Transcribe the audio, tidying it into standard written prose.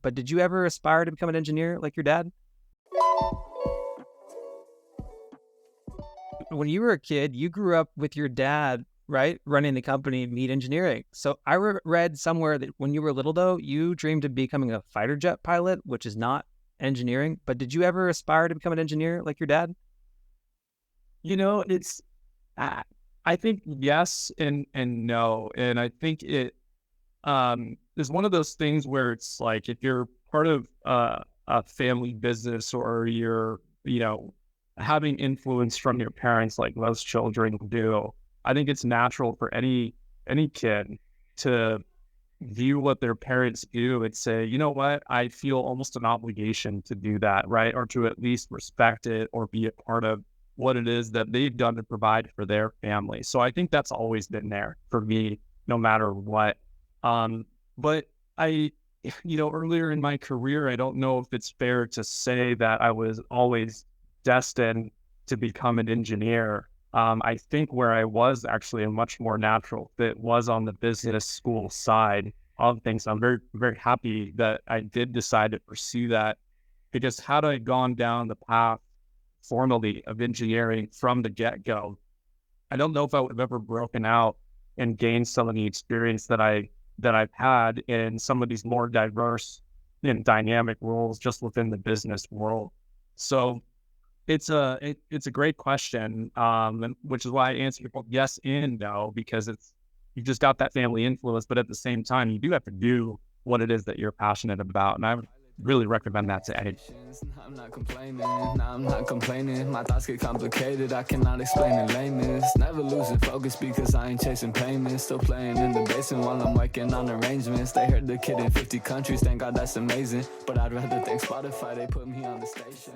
but did you ever aspire to become an engineer like your dad? When you were a kid, you grew up with your dad, right? Running the company, Meat Engineering. So I read somewhere that when you were little, though, you dreamed of becoming a fighter jet pilot, which is not engineering. But did you ever aspire to become an engineer like your dad? It's I I think yes and no. And I think it is one of those things where it's like if you're part of a family business or you're, having influence from your parents like most children do, I think it's natural for any kid to view what their parents do and say, you know what, I feel almost an obligation to do that, right? Or to at least respect it or be a part of what it is that they've done to provide for their family. So I think that's always been there for me, no matter what. But I, earlier in my career, I don't know if it's fair to say that I was always destined to become an engineer. I think where I was actually a much more natural fit was on the business school side of things. I'm very, very happy that I did decide to pursue that because had I gone down the path formally of engineering from the get-go, I don't know if I would have ever broken out and gained some of the experience that I've had in some of these more diverse and dynamic roles just within the business world. So it's a great question, and which is why I answer both yes and no, because you just got that family influence, but at the same time, you do have to do what it is that you're passionate about, and I would really recommend that to any. I'm not complaining, nah, I'm not complaining. My thoughts get complicated, I cannot explain in lameness. Never losing focus because I ain't chasing payments. Still playing in the basement while I'm working on arrangements. They heard the kid in 50 countries, thank God that's amazing. But I'd rather thank Spotify, they put me on the station.